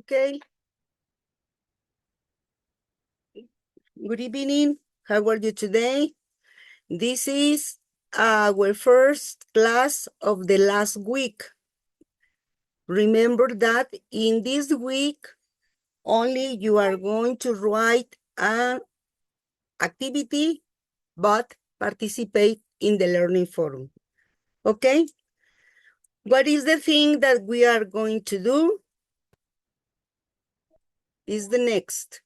Okay. Good evening. How are you today? This is our first class of the last week. Remember that in this week, only you are going to write an activity, but participate in the learning forum. Okay? What is the thing that we are going to do? Is the next.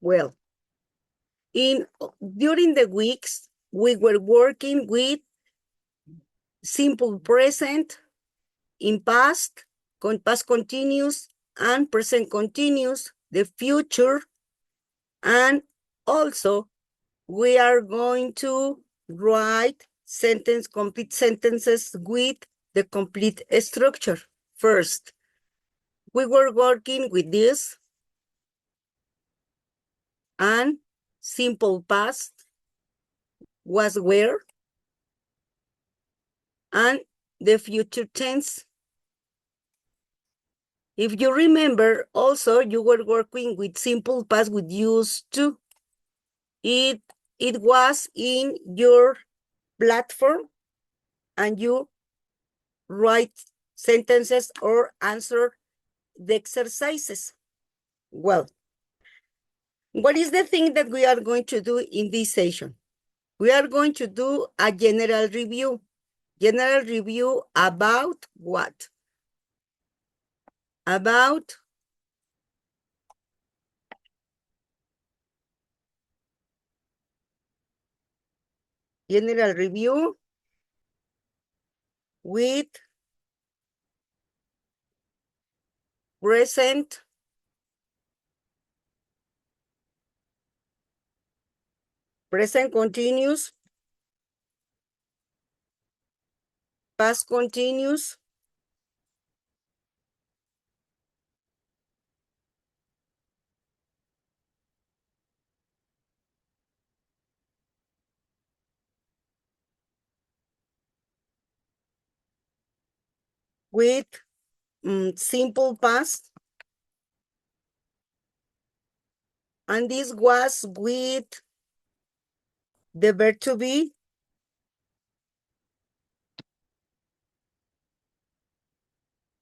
Well, during the weeks, we were working with simple present, in past continuous, and present continuous, the future, and also we are going to write complete sentences with the complete structure. First, we were working with this and simple past was where, and the future tense. If you remember, also you were working with simple past with used to. It was in your platform and you write sentences or answer the exercises. Well, what is the thing that we are going to do in this session? We are going to do a general review. General review about what? About general review with present continuous, past continuous, with simple past, and this was with the verb to be,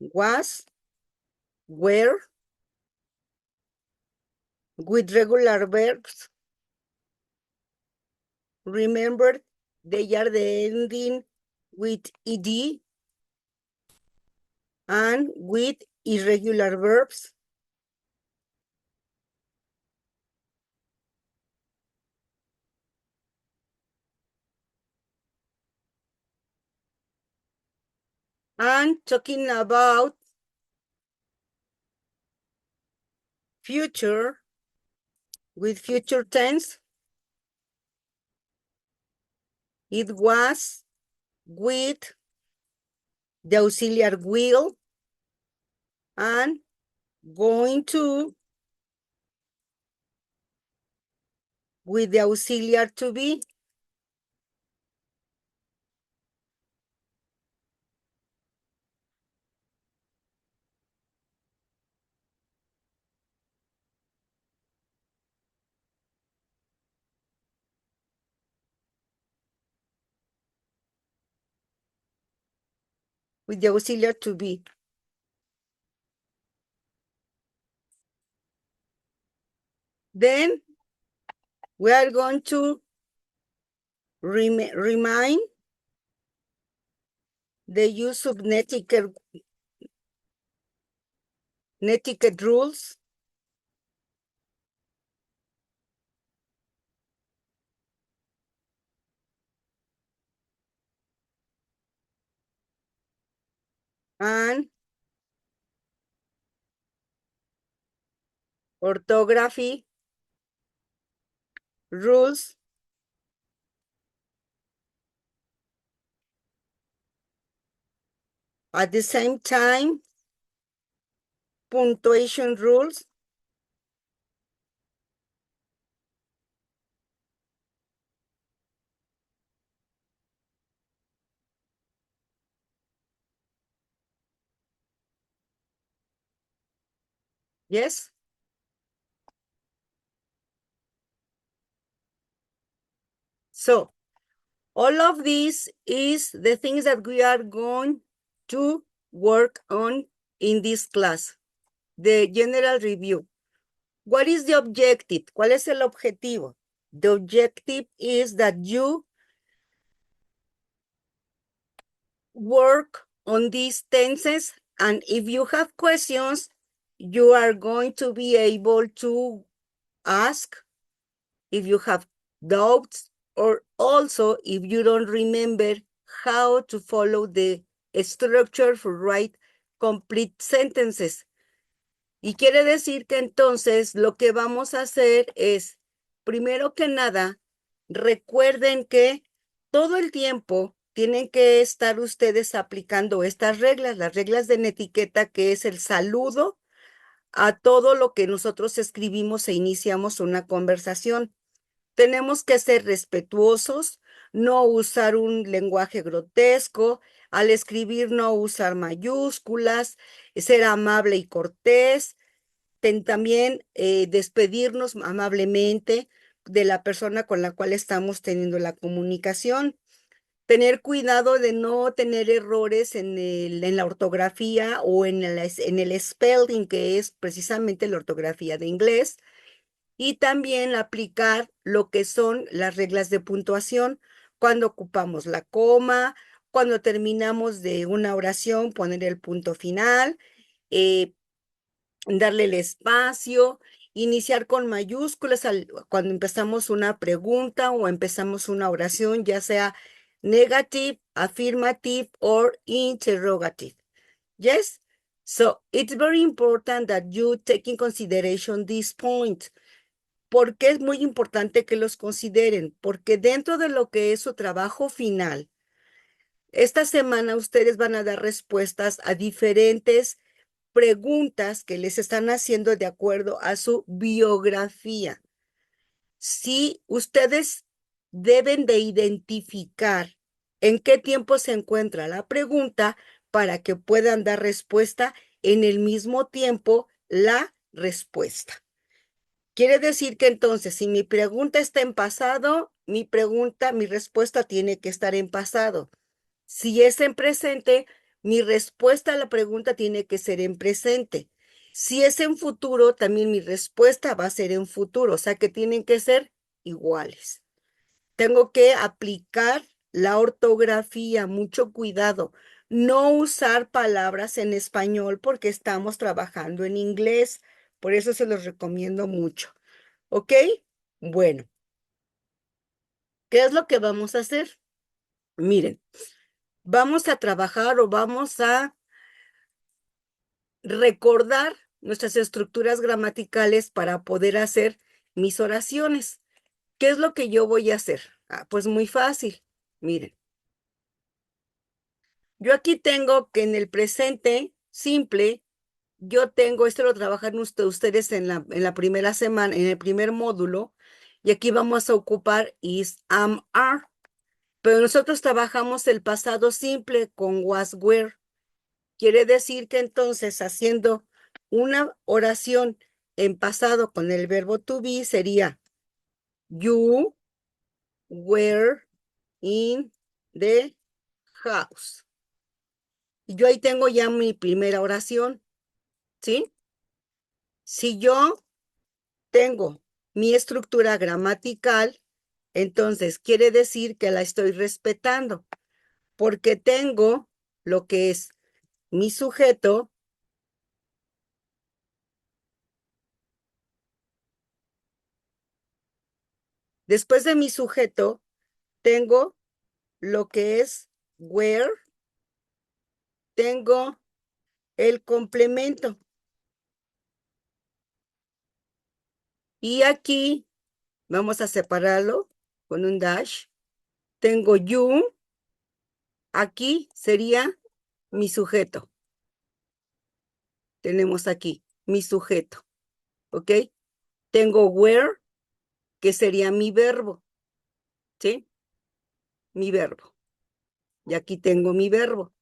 was, were, with regular verbs. Remember, they are the ending with ed and with irregular verbs. And talking about future with future tense, it was with the auxiliary will and going to with the auxiliary to be. With the auxiliary to be. Then we are going to remind the use of netiquette rules and orthography rules at the same time, punctuation rules. Yes. So all of this is the things that we are going to work on in this class. The general review. What is the objective? ¿Cuál es el objetivo? The objective is that you work on these tenses, and if you have questions, you are going to be able to ask if you have doubts, or also if you don't remember how to follow the structure for write complete sentences. Y quiere decir que entonces lo que vamos a hacer es, primero que nada, recuerden que todo el tiempo tienen que estar ustedes aplicando estas reglas, las reglas de etiqueta, que es el saludo a todo lo que nosotros escribimos e iniciamos una conversación. Tenemos que ser respetuosos, no usar un lenguaje grotesco, al escribir no usar mayúsculas, ser amable y cortés, también despedirnos amablemente de la persona con la cual estamos teniendo la comunicación. Tener cuidado de no tener errores en la ortografía o en el spelling, que es precisamente la ortografía de inglés. Y también aplicar lo que son las reglas de puntuación cuando ocupamos la coma, cuando terminamos de una oración, poner el punto final, eh, darle el espacio, iniciar con mayúsculas cuando empezamos una pregunta o empezamos una oración, ya sea negative, affirmative, or interrogative. Yes? So it's very important that you take in consideration this point. ¿Por qué es muy importante que los consideren? Porque dentro de lo que es su trabajo final, esta semana ustedes van a dar respuestas a diferentes preguntas que les están haciendo de acuerdo a su biografía. Si ustedes deben de identificar en qué tiempo se encuentra la pregunta para que puedan dar respuesta en el mismo tiempo la respuesta. Quiere decir que entonces, si mi pregunta está en pasado, mi respuesta tiene que estar en pasado. Si es en presente, mi respuesta a la pregunta tiene que ser en presente. Si es en futuro, también mi respuesta va a ser en futuro, o sea que tienen que ser iguales. Tengo que aplicar la ortografía, mucho cuidado. No usar palabras en español porque estamos trabajando en inglés. Por eso se los recomiendo mucho. ¿Ok? Bueno, ¿qué es lo que vamos a hacer? Miren, vamos a trabajar o vamos a recordar nuestras estructuras gramaticales para poder hacer mis oraciones. ¿Qué es lo que yo voy a hacer? Pues muy fácil. Miren, yo aquí tengo que en el presente simple, yo tengo, esto lo trabajan ustedes en la primera semana, en el primer módulo, y aquí vamos a ocupar is, am, are. Pero nosotros trabajamos el pasado simple con was, were. Quiere decir que entonces haciendo una oración en pasado con el verbo to be sería you were in the house. Y yo ahí tengo ya mi primera oración, ¿sí? Si yo tengo mi estructura gramatical, entonces quiere decir que la estoy respetando, porque tengo lo que es mi sujeto, después de mi sujeto, tengo lo que es where, tengo el complemento. Y aquí vamos a separarlo con un dash. Tengo you, aquí sería mi sujeto. Tenemos aquí mi sujeto, ¿ok? Tengo where, que sería mi verbo, ¿sí? Mi verbo. Y aquí tengo mi verbo.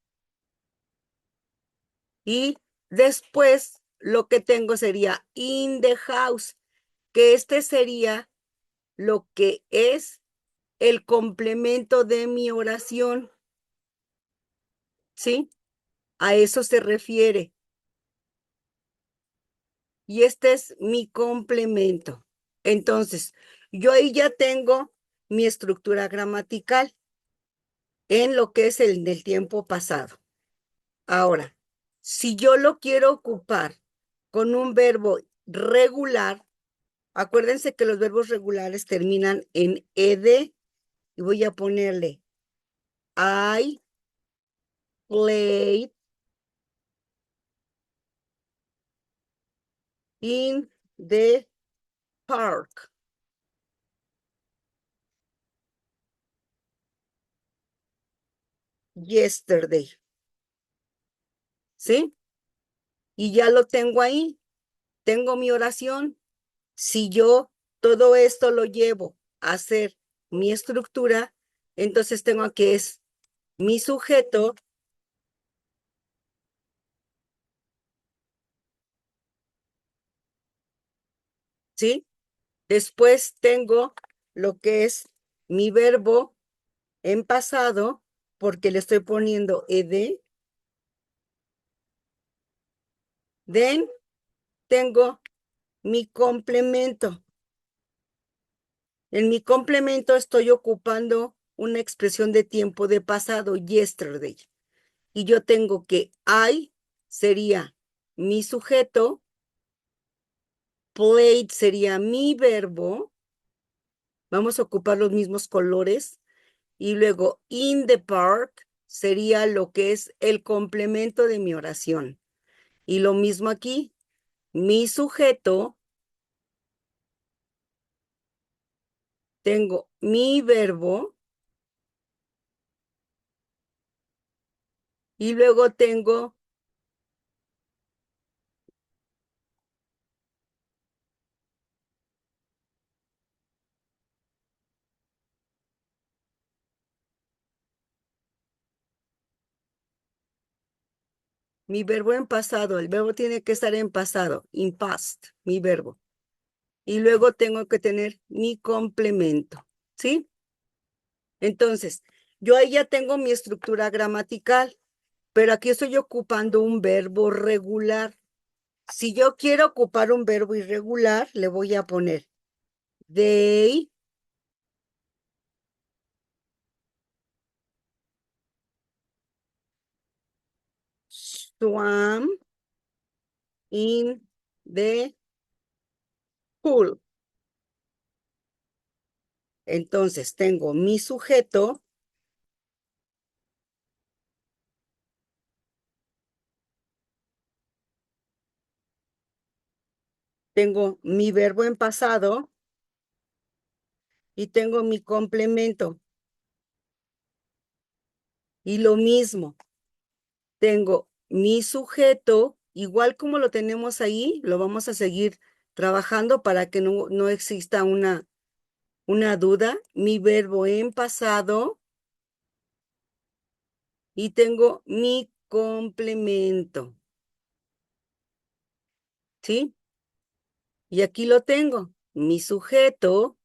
Y después lo que tengo sería in the house, que este sería lo que es el complemento de mi oración, ¿sí? A eso se refiere. Y este es mi complemento. Entonces, yo ahí ya tengo mi estructura gramatical en lo que es el del tiempo pasado. Ahora, si yo lo quiero ocupar con un verbo regular, acuérdense que los verbos regulares terminan en ed y voy a ponerle I played in the park yesterday. ¿Sí? Y ya lo tengo ahí. Tengo mi oración. Si yo todo esto lo llevo a hacer mi estructura, entonces tengo que es mi sujeto, ¿sí? Después tengo lo que es mi verbo en pasado, porque le estoy poniendo ed. Then tengo mi complemento. En mi complemento estoy ocupando una expresión de tiempo de pasado, yesterday. Y yo tengo que I sería mi sujeto, played sería mi verbo, vamos a ocupar los mismos colores, y luego in the park sería lo que es el complemento de mi oración. Y lo mismo aquí, mi sujeto, tengo mi verbo, y luego tengo mi verbo en pasado. El verbo tiene que estar en pasado, in past, mi verbo. Y luego tengo que tener mi complemento, ¿sí? Entonces, yo ahí ya tengo mi estructura gramatical, pero aquí estoy ocupando un verbo regular. Si yo quiero ocupar un verbo irregular, le voy a poner they swam in the pool. Entonces, tengo mi sujeto, tengo mi verbo en pasado y tengo mi complemento. Y lo mismo, tengo mi sujeto, igual como lo tenemos ahí, lo vamos a seguir trabajando para que no exista una duda. Mi verbo en pasado y tengo mi complemento, ¿sí? Y aquí lo tengo, mi sujeto,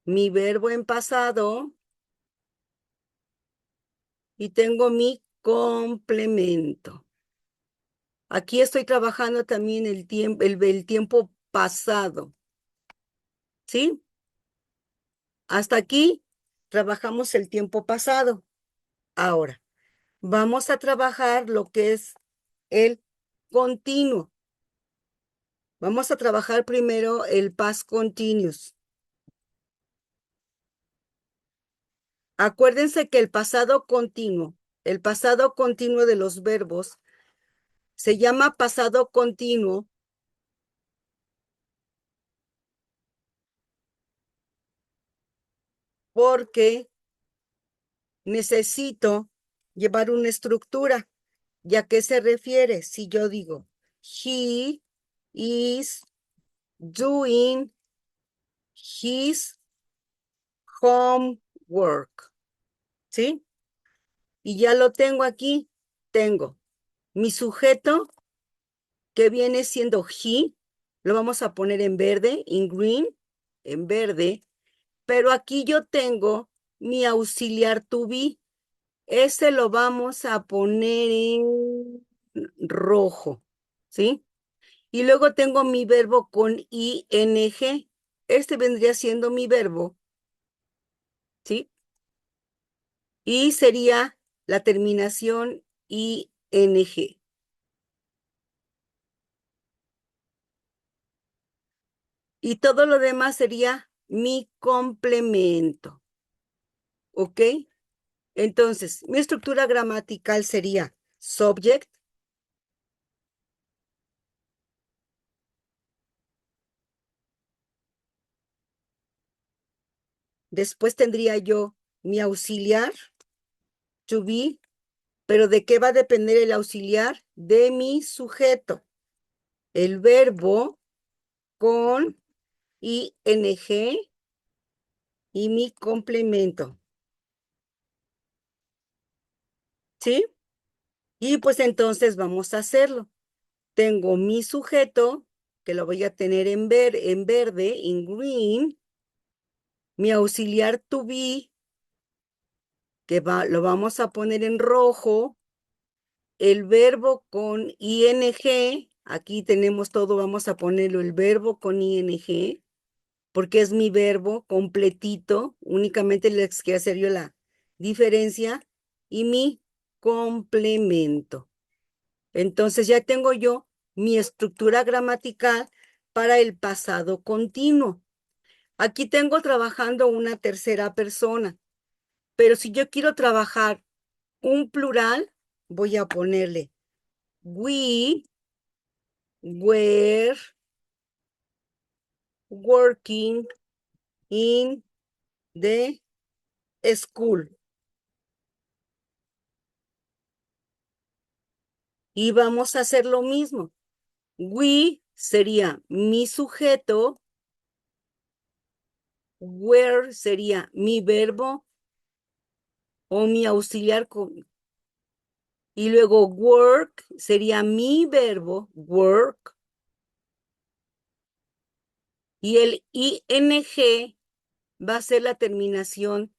mi verbo en pasado y tengo mi complemento. Aquí estoy trabajando también el tiempo pasado, ¿sí? Hasta aquí trabajamos el tiempo pasado. Ahora, vamos a trabajar lo que es el continuo. Vamos a trabajar primero el past continuous. Acuérdense que el pasado continuo de los verbos, se llama pasado continuo porque necesito llevar una estructura. ¿Y a qué se refiere? Si yo digo, he is doing his homework, ¿sí? Y ya lo tengo aquí. Tengo mi sujeto que viene siendo he, lo vamos a poner en verde, in green, en verde, pero aquí yo tengo mi auxiliar to be. Ese lo vamos a poner en rojo, ¿sí? Y luego tengo mi verbo con ing. Este vendría siendo mi verbo, ¿sí? Y sería la terminación ing. Y todo lo demás sería mi complemento, ¿ok? Entonces, mi estructura gramatical sería subject, después tendría yo mi auxiliar, to be, pero ¿de qué va a depender el auxiliar? De mi sujeto. El verbo con ing y mi complemento, ¿sí? Y pues entonces vamos a hacerlo. Tengo mi sujeto, que lo voy a tener en verde, en green, mi auxiliar to be, lo vamos a poner en rojo, el verbo con ing, aquí tenemos todo, vamos a ponerlo el verbo con ing, porque es mi verbo completito, únicamente les quiero hacer yo la diferencia, y mi complemento. Entonces ya tengo yo mi estructura gramatical para el pasado continuo. Aquí tengo trabajando una tercera persona, pero si yo quiero trabajar un plural, voy a ponerle we were working in the school. Y vamos a hacer lo mismo. We sería mi sujeto, were sería mi verbo o mi auxiliar y luego work sería mi verbo, work, y el ing va a ser la terminación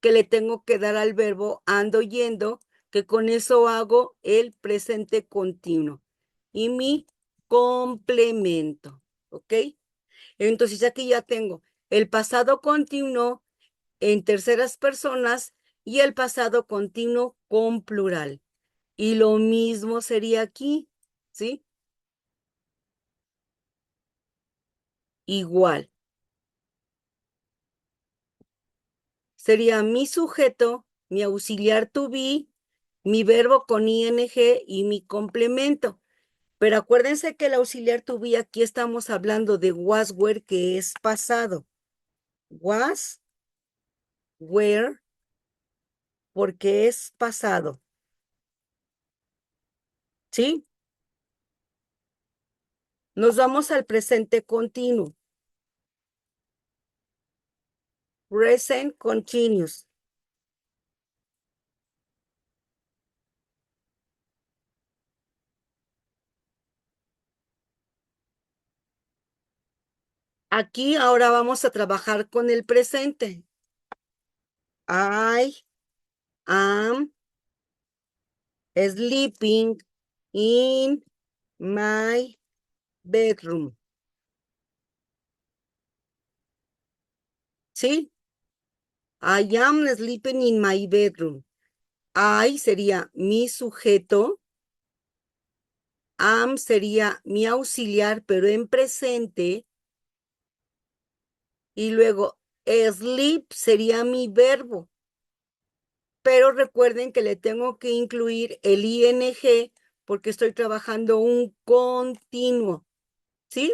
que le tengo que dar al verbo ando yendo, que con eso hago el presente continuo. Y mi complemento, ¿ok? Entonces aquí ya tengo el pasado continuo en terceras personas y el pasado continuo con plural. Y lo mismo sería aquí, ¿sí? Igual. Sería mi sujeto, mi auxiliar to be, mi verbo con ing y mi complemento. Pero acuérdense que el auxiliar to be aquí estamos hablando de was, were, que es pasado. Was, were, porque es pasado. ¿Sí? Nos vamos al presente continuo. Present continuous. Aquí ahora vamos a trabajar con el presente. I am sleeping in my bedroom. ¿Sí? I am sleeping in my bedroom. I sería mi sujeto. Am sería mi auxiliar, pero en presente. Y luego sleep sería mi verbo. Pero recuerden que le tengo que incluir el ing porque estoy trabajando un continuo. ¿Sí?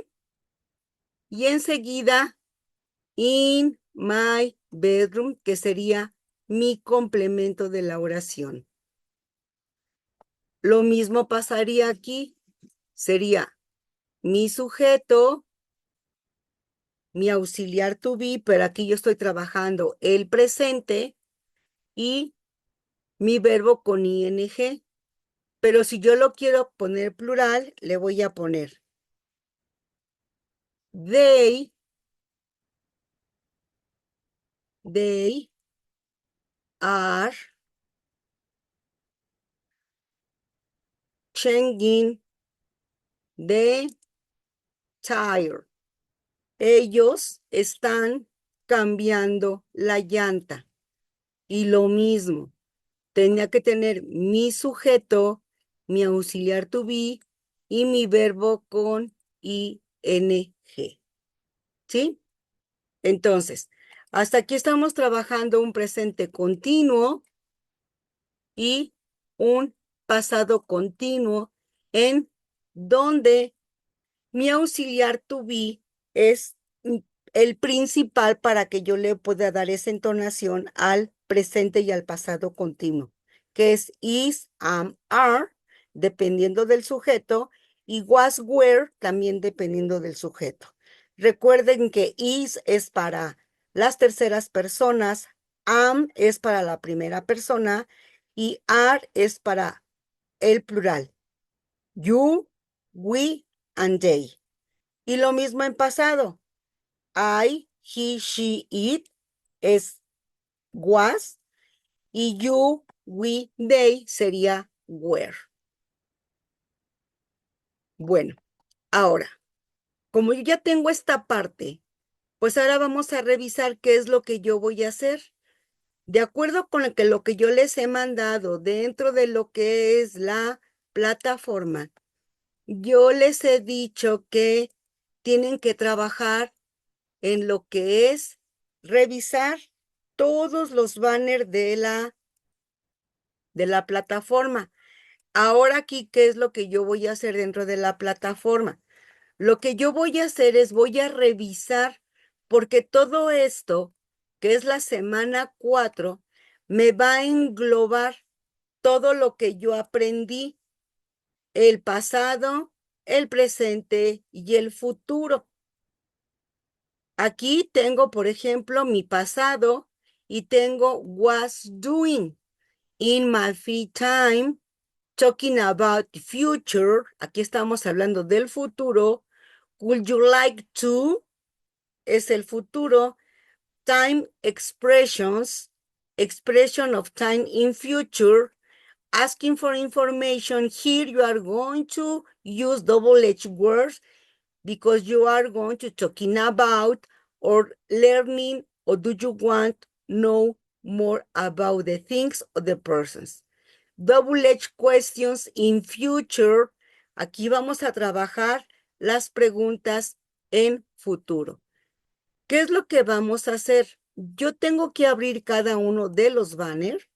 Y enseguida, in my bedroom, que sería mi complemento de la oración. Lo mismo pasaría aquí. Sería mi sujeto, mi auxiliar to be, pero aquí yo estoy trabajando el presente y mi verbo con ing. Pero si yo lo quiero poner plural, le voy a poner they are changing the tire. Ellos están cambiando la llanta. Y lo mismo, tenía que tener mi sujeto, mi auxiliar to be y mi verbo con ing. ¿Sí? Entonces, hasta aquí estamos trabajando un presente continuo y un pasado continuo en donde mi auxiliar to be es el principal para que yo le pueda dar esa entonación al presente y al pasado continuo, que es is, am, are, dependiendo del sujeto, y was, were, también dependiendo del sujeto. Recuerden que is es para las terceras personas, am es para la primera persona y are es para el plural. You, we, and they. Y lo mismo en pasado. I, he, she, it es was y you, we, they sería were. Bueno, ahora, como yo ya tengo esta parte, pues ahora vamos a revisar qué es lo que yo voy a hacer. De acuerdo con lo que yo les he mandado dentro de lo que es la plataforma, yo les he dicho que tienen que trabajar en lo que es revisar todos los banners de la plataforma. Ahora aquí, ¿qué es lo que yo voy a hacer dentro de la plataforma? Lo que yo voy a hacer es voy a revisar, porque todo esto, que es la semana 4, me va a englobar todo lo que yo aprendí, el pasado, el presente y el futuro. Aquí tengo, por ejemplo, mi pasado y tengo was doing in my free time, talking about the future. Aquí estamos hablando del futuro. Would you like to? Es el futuro. Time expressions, expression of time in future. Asking for information. Here you are going to use double-edged words because you are going to talking about or learning, or do you want know more about the things or the persons. Double-edged questions in future. Aquí vamos a trabajar las preguntas en futuro. ¿Qué es lo que vamos a hacer? Yo tengo que abrir cada uno de los banners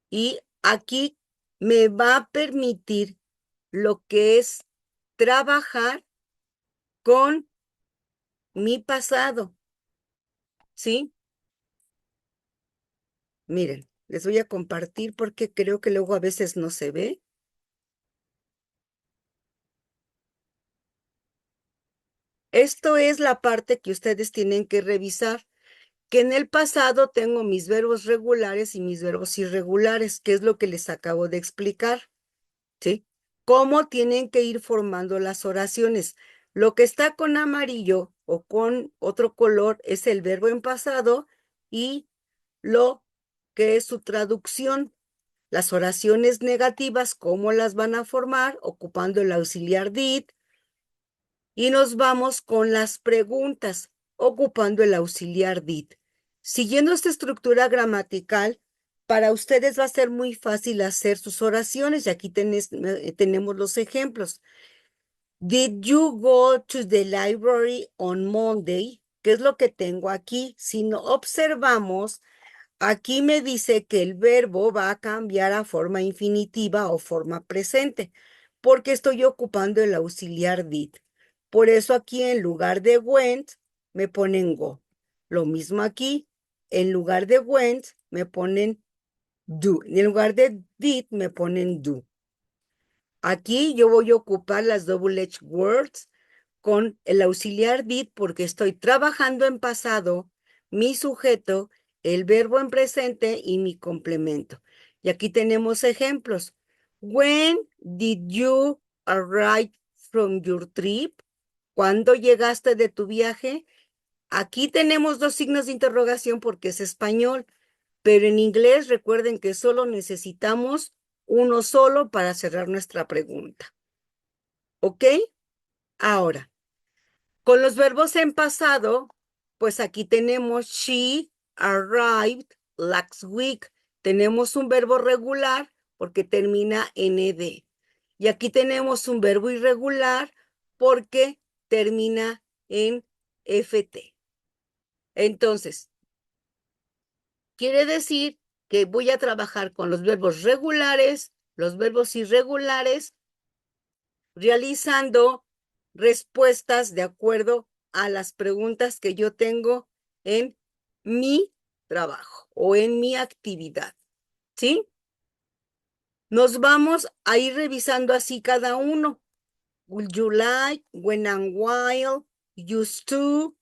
y aquí me va a permitir lo que es trabajar con mi pasado, ¿sí? Miren, les voy a compartir porque creo que luego a veces no se ve. Esto es la parte que ustedes tienen que revisar, que en el pasado tengo mis verbos regulares y mis verbos irregulares, que es lo que les acabo de explicar, ¿sí? Cómo tienen que ir formando las oraciones. Lo que está con amarillo o con otro color es el verbo en pasado y lo que es su traducción. las oraciones negativas, cómo las van a formar, ocupando el auxiliar did. Y nos vamos con las preguntas, ocupando el auxiliar did. Siguiendo esta estructura gramatical, para ustedes va a ser muy fácil hacer sus oraciones. Y aquí tenemos los ejemplos. Did you go to the library on Monday? ¿Qué es lo que tengo aquí? Si no observamos, aquí me dice que el verbo va a cambiar a forma infinitiva o forma presente, porque estoy ocupando el auxiliar did. Por eso aquí en lugar de went me ponen go. Lo mismo aquí, en lugar de went me ponen do. En lugar de did me ponen do. Aquí yo voy a ocupar las double edged words con el auxiliar did porque estoy trabajando en pasado, mi sujeto, el verbo en presente y mi complemento. Y aquí tenemos ejemplos. When did you arrive from your trip? ¿Cuándo llegaste de tu viaje? Aquí tenemos dos signos de interrogación porque es español, pero en inglés recuerden que solo necesitamos uno solo para cerrar nuestra pregunta. ¿Ok? Ahora, con los verbos en pasado, pues aquí tenemos she arrived last week. Tenemos un verbo regular porque termina en ed. Y aquí tenemos un verbo irregular porque termina en ft. Entonces, quiere decir que voy a trabajar con los verbos regulares, los verbos irregulares, realizando respuestas de acuerdo a las preguntas que yo tengo en mi trabajo o en mi actividad, ¿sí? Nos vamos a ir revisando así cada uno. Would you like, when and while, used to,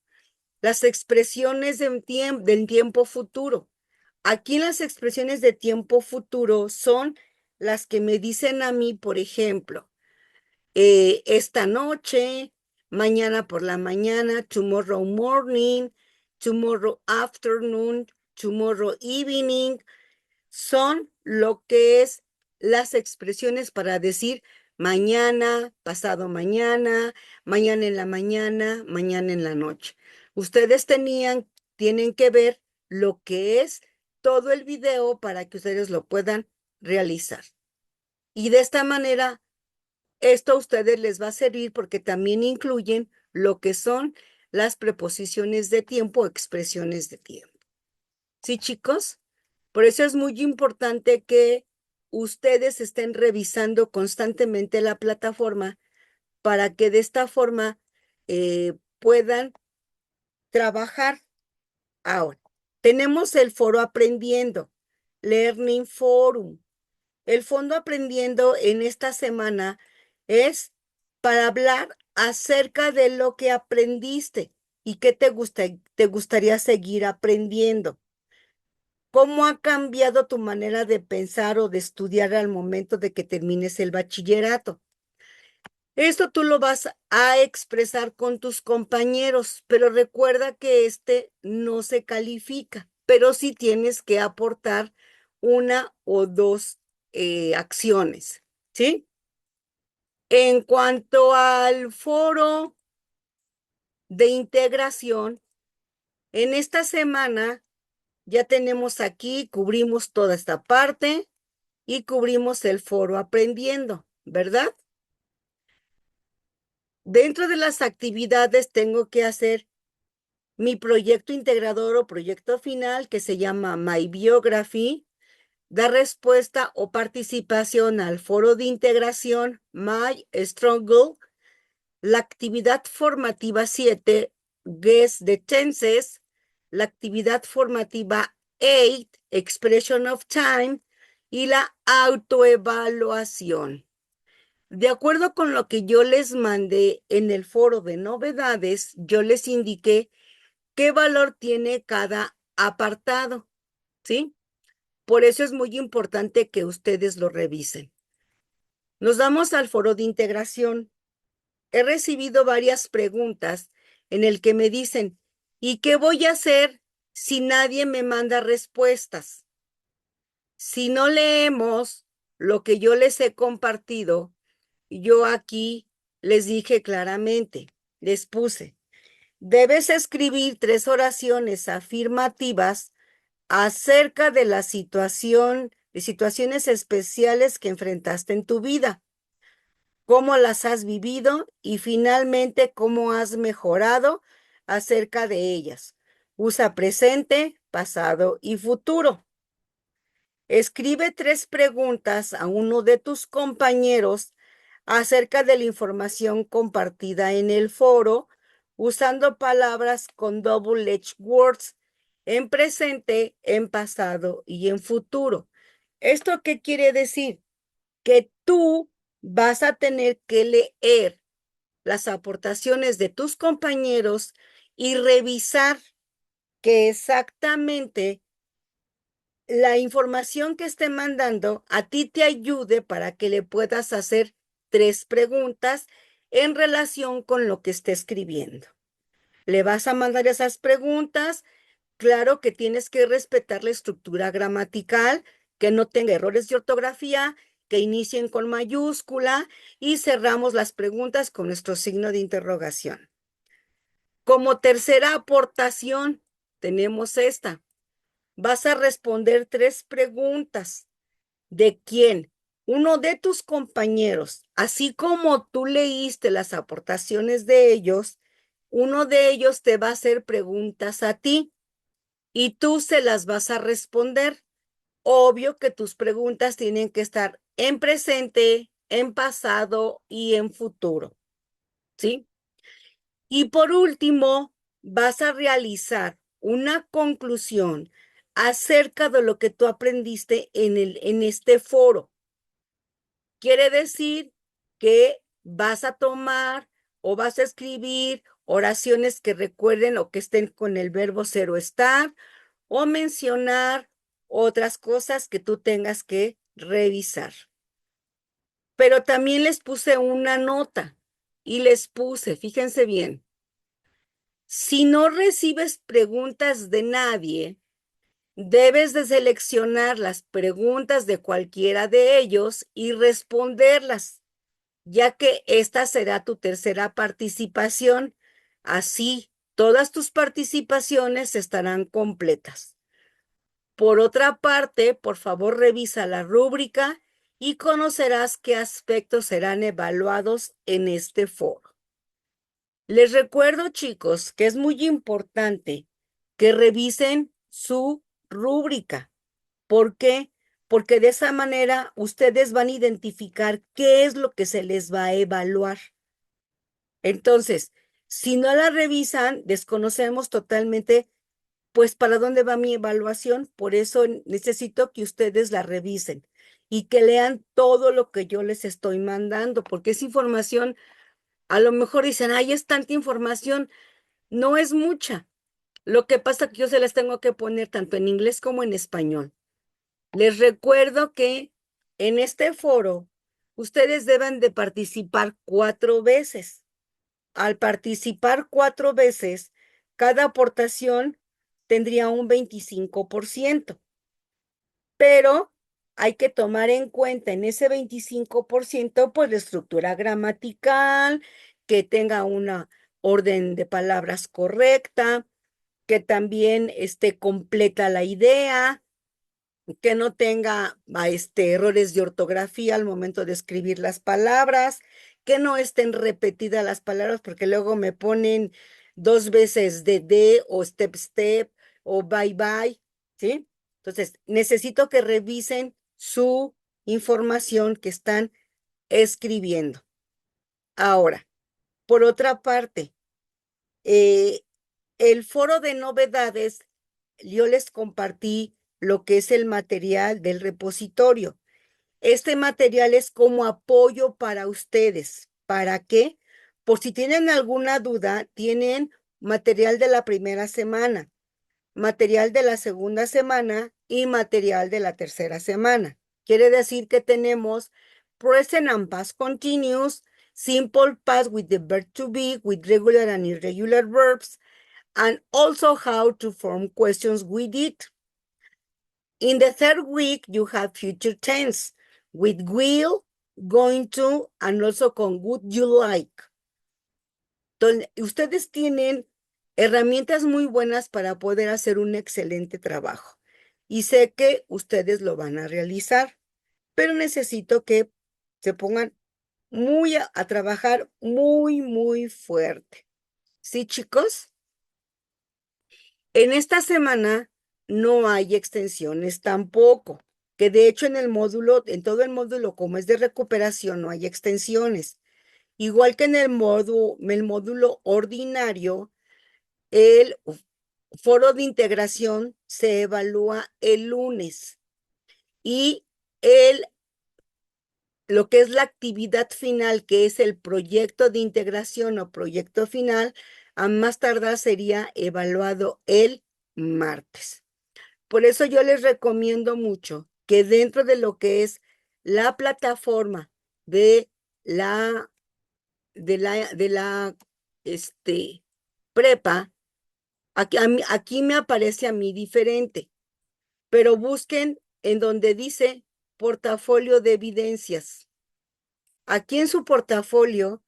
las expresiones del tiempo futuro. Aquí las expresiones de tiempo futuro son las que me dicen a mí, por ejemplo, esta noche, mañana por la mañana, tomorrow morning, tomorrow afternoon, tomorrow evening, son lo que es las expresiones para decir mañana, pasado mañana, mañana en la mañana, mañana en la noche. Ustedes tienen que ver lo que es todo el video para que ustedes lo puedan realizar. Y de esta manera, esto a ustedes les va a servir porque también incluyen lo que son las preposiciones de tiempo, expresiones de tiempo. ¿Sí, chicos? Por eso es muy importante que ustedes estén revisando constantemente la plataforma para que de esta forma puedan trabajar. Ahora, tenemos el foro aprendiendo, Learning Forum. El fondo aprendiendo en esta semana es para hablar acerca de lo que aprendiste y qué te gustaría seguir aprendiendo. ¿Cómo ha cambiado tu manera de pensar o de estudiar al momento de que termines el bachillerato? Esto tú lo vas a expresar con tus compañeros, pero recuerda que este no se califica, pero sí tienes que aportar una o dos acciones, ¿sí? En cuanto al foro de integración, en esta semana ya tenemos aquí, cubrimos toda esta parte y cubrimos el foro aprendiendo, ¿verdad? Dentro de las actividades tengo que hacer mi proyecto integrador o proyecto final que se llama My Biography, dar respuesta o participación al foro de integración My Struggle, la actividad formativa 7, Guess the Tenses, la actividad formativa 8, Expression of Time, y la autoevaluación. De acuerdo con lo que yo les mandé en el foro de novedades, yo les indiqué qué valor tiene cada apartado, ¿sí? Por eso es muy importante que ustedes lo revisen. Nos vamos al foro de integración. He recibido varias preguntas en el que me dicen, ¿y qué voy a hacer si nadie me manda respuestas? Si no leemos lo que yo les he compartido, yo aquí les dije claramente, les puse, debes escribir 3 oraciones afirmativas acerca de la situación, de situaciones especiales que enfrentaste en tu vida, cómo las has vivido y finalmente cómo has mejorado acerca de ellas. Usa presente, pasado y futuro. Escribe 3 preguntas a uno de tus compañeros acerca de la información compartida en el foro usando palabras con double-edged words en presente, en pasado y en futuro. ¿Esto qué quiere decir? Que tú vas a tener que leer las aportaciones de tus compañeros y revisar que exactamente la información que esté mandando a ti te ayude para que le puedas hacer 3 preguntas en relación con lo que esté escribiendo. Le vas a mandar esas preguntas. Claro que tienes que respetar la estructura gramatical, que no tenga errores de ortografía, que inicien con mayúscula y cerramos las preguntas con nuestro signo de interrogación. Como tercera aportación, tenemos esta. Vas a responder 3 preguntas. ¿De quién? Uno de tus compañeros. Así como tú leíste las aportaciones de ellos, uno de ellos te va a hacer preguntas a ti y tú se las vas a responder. Obvio que tus preguntas tienen que estar en presente, en pasado y en futuro, ¿sí? Y por último, vas a realizar una conclusión acerca de lo que tú aprendiste en este foro. Quiere decir que vas a tomar o vas a escribir oraciones que recuerden o que estén con el verbo ser o estar, o mencionar otras cosas que tú tengas que revisar. Pero también les puse una nota y les puse, fíjense bien, si no recibes preguntas de nadie, debes de seleccionar las preguntas de cualquiera de ellos y responderlas, ya que esta será tu tercera participación. Así, todas tus participaciones estarán completas. Por otra parte, por favor, revisa la rúbrica y conocerás qué aspectos serán evaluados en este foro. Les recuerdo, chicos, que es muy importante que revisen su rúbrica. ¿Por qué? Porque de esa manera ustedes van a identificar qué es lo que se les va a evaluar. Entonces, si no la revisan, desconocemos totalmente, pues, para dónde va mi evaluación. Por eso necesito que ustedes la revisen y que lean todo lo que yo les estoy mandando, porque es información, a lo mejor dicen, ay, es tanta información, no es mucha. Lo que pasa es que yo se las tengo que poner tanto en inglés como en español. Les recuerdo que en este foro ustedes deben de participar 4 veces. Al participar 4 veces, cada aportación tendría un 25%, pero hay que tomar en cuenta en ese 25%, pues la estructura gramatical, que tenga una orden de palabras correcta, que también esté completa la idea, que no tenga errores de ortografía al momento de escribir las palabras, que no estén repetidas las palabras, porque luego me ponen 2 veces de o step o bye bye, ¿sí? Entonces, necesito que revisen su información que están escribiendo. Ahora, por otra parte, eh, el foro de novedades, yo les compartí lo que es el material del repositorio. Este material es como apoyo para ustedes. ¿Para qué? Por si tienen alguna duda, tienen material de la primera semana, material de la segunda semana y material de la tercera semana. Quiere decir que tenemos present and past continuous, simple past with the verb to be, with regular and irregular verbs, and also how to form questions with it. In the third week, you have future tense with will, going to, and also con would you like. Entonces, ustedes tienen herramientas muy buenas para poder hacer un excelente trabajo. Y sé que ustedes lo van a realizar, pero necesito que se pongan muy a trabajar muy fuerte. ¿Sí, chicos? En esta semana no hay extensiones tampoco, que de hecho en el módulo, en todo el módulo, como es de recuperación, no hay extensiones. Igual que en el módulo ordinario, el foro de integración se evalúa el lunes y el, lo que es la actividad final, que es el proyecto de integración o proyecto final, a más tardar sería evaluado el martes. Por eso yo les recomiendo mucho que dentro de lo que es la plataforma de la, de la prepa, aquí me aparece a mí diferente, pero busquen en donde dice portafolio de evidencias. Aquí en su portafolio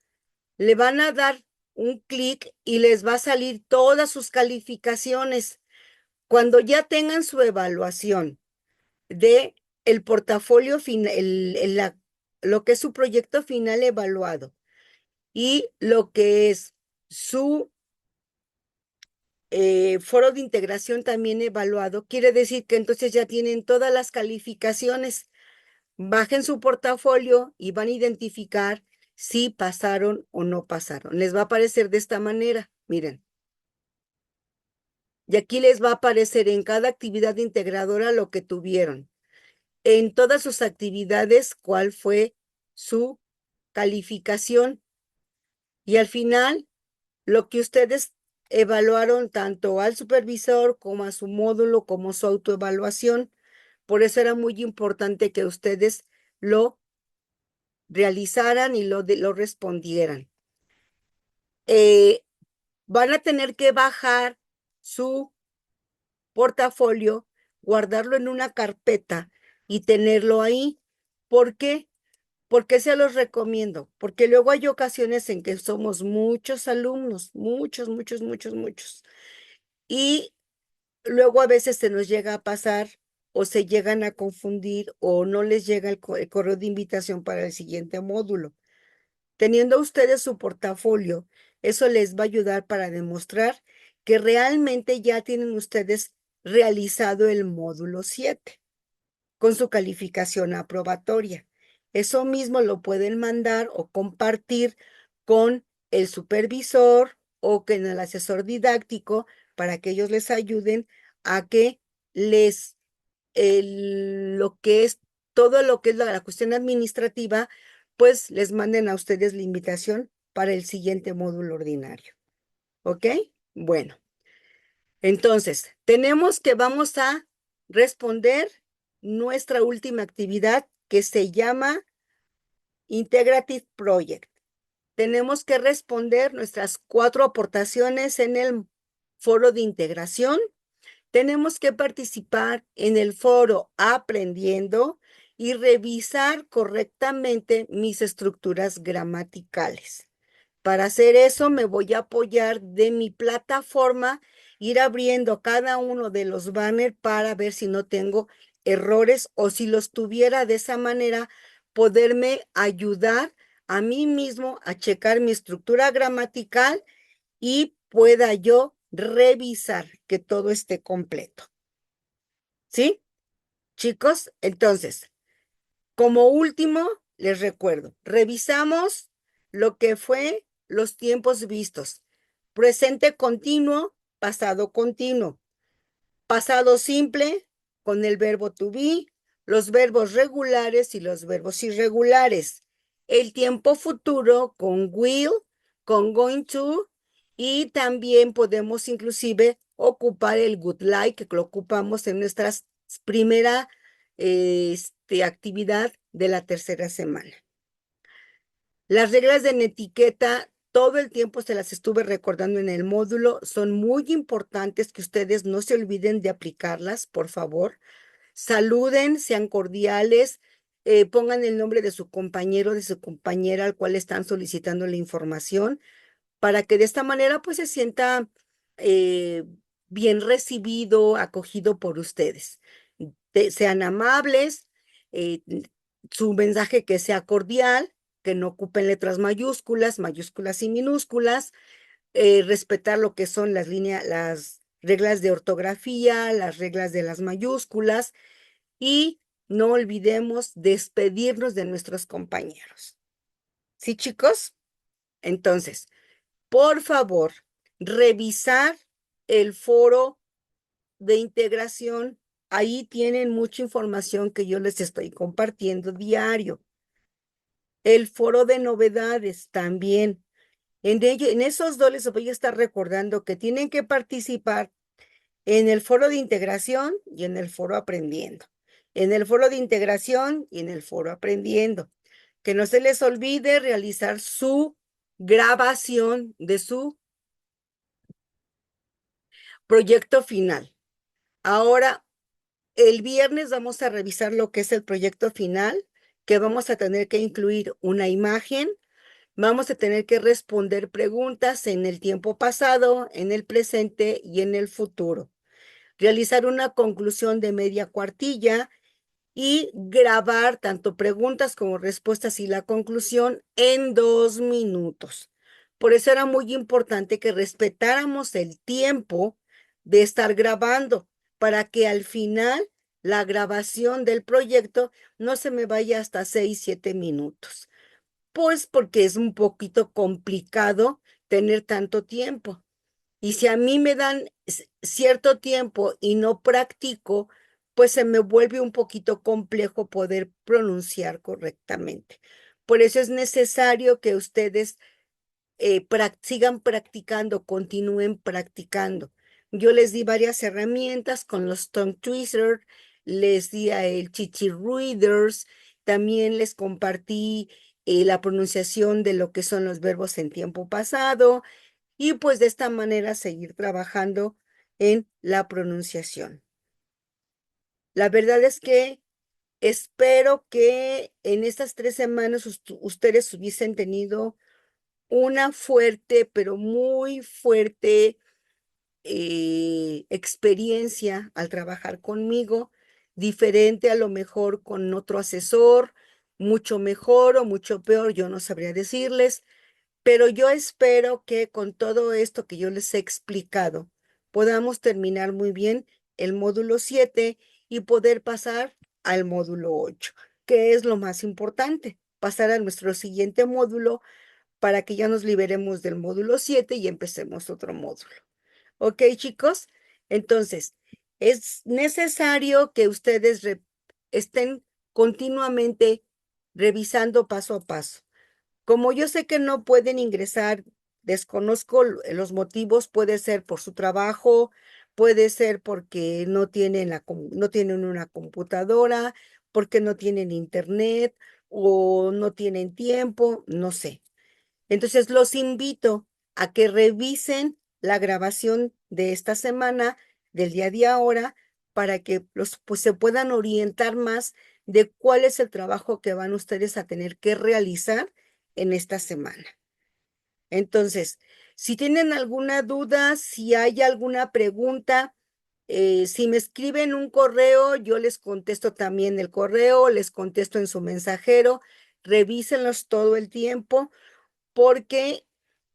le van a dar un clic y les va a salir todas sus calificaciones. Cuando ya tengan su evaluación de el portafolio final, lo que es su proyecto final evaluado y lo que es su foro de integración también evaluado, quiere decir que entonces ya tienen todas las calificaciones. Bajen su portafolio y van a identificar si pasaron o no pasaron. Les va a aparecer de esta manera, miren. Y aquí les va a aparecer en cada actividad integradora lo que tuvieron. En todas sus actividades, cuál fue su calificación. Y al final, lo que ustedes evaluaron tanto al supervisor como a su módulo, como su autoevaluación. Por eso era muy importante que ustedes lo realizaran y lo respondieran. Van a tener que bajar su portafolio, guardarlo en una carpeta y tenerlo ahí. ¿Por qué? ¿Por qué se los recomiendo? Porque luego hay ocasiones en que somos muchos alumnos, muchos. Y luego a veces se nos llega a pasar o se llegan a confundir o no les llega el correo de invitación para el siguiente módulo. Teniendo ustedes su portafolio, eso les va a ayudar para demostrar que realmente ya tienen ustedes realizado el módulo 7 con su calificación aprobatoria. Eso mismo lo pueden mandar o compartir con el supervisor o con el asesor didáctico para que ellos les ayuden a que lo que es todo lo que es la cuestión administrativa, pues les manden a ustedes la invitación para el siguiente módulo ordinario. ¿Ok? Bueno, entonces, vamos a responder nuestra última actividad que se llama Integrative Project. Tenemos que responder nuestras 4 aportaciones en el foro de integración. Tenemos que participar en el foro aprendiendo y revisar correctamente mis estructuras gramaticales. Para hacer eso me voy a apoyar de mi plataforma, ir abriendo cada uno de los banners para ver si no tengo errores o si los tuviera de esa manera, poderme ayudar a mí mismo a checar mi estructura gramatical y pueda yo revisar que todo esté completo. ¿Sí? Chicos, entonces, como último, les recuerdo, revisamos lo que fue los tiempos vistos. Presente continuo, pasado continuo. Pasado simple con el verbo to be, los verbos regulares y los verbos irregulares. El tiempo futuro con will, con going to, y también podemos inclusive ocupar el would like, que lo ocupamos en nuestra primera actividad de la tercera semana. Las reglas de etiqueta, todo el tiempo se las estuve recordando en el módulo, son muy importantes que ustedes no se olviden de aplicarlas, por favor. saluden, sean cordiales, pongan el nombre de su compañero, de su compañera al cual están solicitando la información, para que de esta manera pues se sienta eh, bien recibido, acogido por ustedes. Sean amables, eh, su mensaje que sea cordial, que no ocupen letras mayúsculas, mayúsculas y minúsculas, respetar lo que son las líneas, las reglas de ortografía, las reglas de las mayúsculas y no olvidemos despedirnos de nuestros compañeros. ¿Sí, chicos? Entonces, por favor, revisar el foro de integración. Ahí tienen mucha información que yo les estoy compartiendo diario. El foro de novedades también. En esos dos les voy a estar recordando que tienen que participar en el foro de integración y en el foro aprendiendo. En el foro de integración y en el foro aprendiendo. Que no se les olvide realizar su grabación de su proyecto final. Ahora, el viernes vamos a revisar lo que es el proyecto final, que vamos a tener que incluir una imagen, vamos a tener que responder preguntas en el tiempo pasado, en el presente y en el futuro. Realizar una conclusión de media cuartilla y grabar tanto preguntas como respuestas y la conclusión en 2 minutos. Por eso era muy importante que respetáramos el tiempo de estar grabando para que al final la grabación del proyecto no se me vaya hasta 6, 7 minutos. Pues porque es un poquito complicado tener tanto tiempo. Y si a mí me dan cierto tiempo y no practico, pues se me vuelve un poquito complejo poder pronunciar correctamente. Por eso es necesario que ustedes sigan practicando, continúen practicando. Yo les di varias herramientas con los tongue twister, les di a el chichi readers, también les compartí la pronunciación de lo que son los verbos en tiempo pasado y pues de esta manera seguir trabajando en la pronunciación. La verdad es que espero que en estas 3 semanas ustedes hubiesen tenido una fuerte, pero muy fuerte experiencia al trabajar conmigo, diferente a lo mejor con otro asesor, mucho mejor o mucho peor, yo no sabría decirles, pero yo espero que con todo esto que yo les he explicado, podamos terminar muy bien el módulo 7 y poder pasar al módulo 8, que es lo más importante, pasar a nuestro siguiente módulo para que ya nos liberemos del módulo 7 y empecemos otro módulo. ¿Ok, chicos? Entonces, es necesario que ustedes estén continuamente revisando paso a paso. Como yo sé que no pueden ingresar, desconozco los motivos, puede ser por su trabajo, puede ser porque no tienen una computadora, porque no tienen internet o no tienen tiempo, no sé. Entonces los invito a que revisen la grabación de esta semana, del día de ahora, para que pues, se puedan orientar más de cuál es el trabajo que van ustedes a tener que realizar en esta semana. Entonces, si tienen alguna duda, si hay alguna pregunta, si me escriben un correo, yo les contesto también el correo, les contesto en su mensajero, revísenlos todo el tiempo porque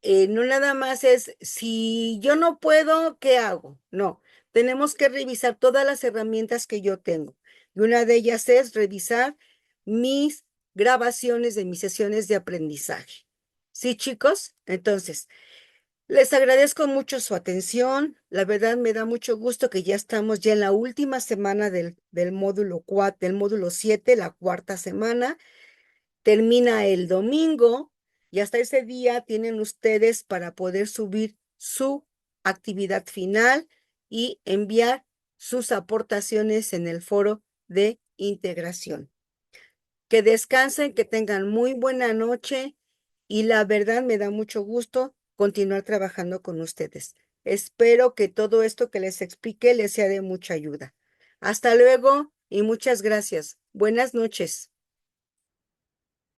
no nada más es, si yo no puedo, ¿qué hago? No, tenemos que revisar todas las herramientas que yo tengo. Y una de ellas es revisar mis grabaciones de mis sesiones de aprendizaje. ¿Sí, chicos? Entonces, les agradezco mucho su atención. La verdad me da mucho gusto que ya estamos ya en la última semana del módulo 4, del módulo 7, la cuarta semana. Termina el domingo y hasta ese día tienen ustedes para poder subir su actividad final y enviar sus aportaciones en el foro de integración. Que descansen, que tengan muy buena noche y la verdad me da mucho gusto continuar trabajando con ustedes. Espero que todo esto que les expliqué les sea de mucha ayuda. Hasta luego. y muchas gracias. Buenas noches.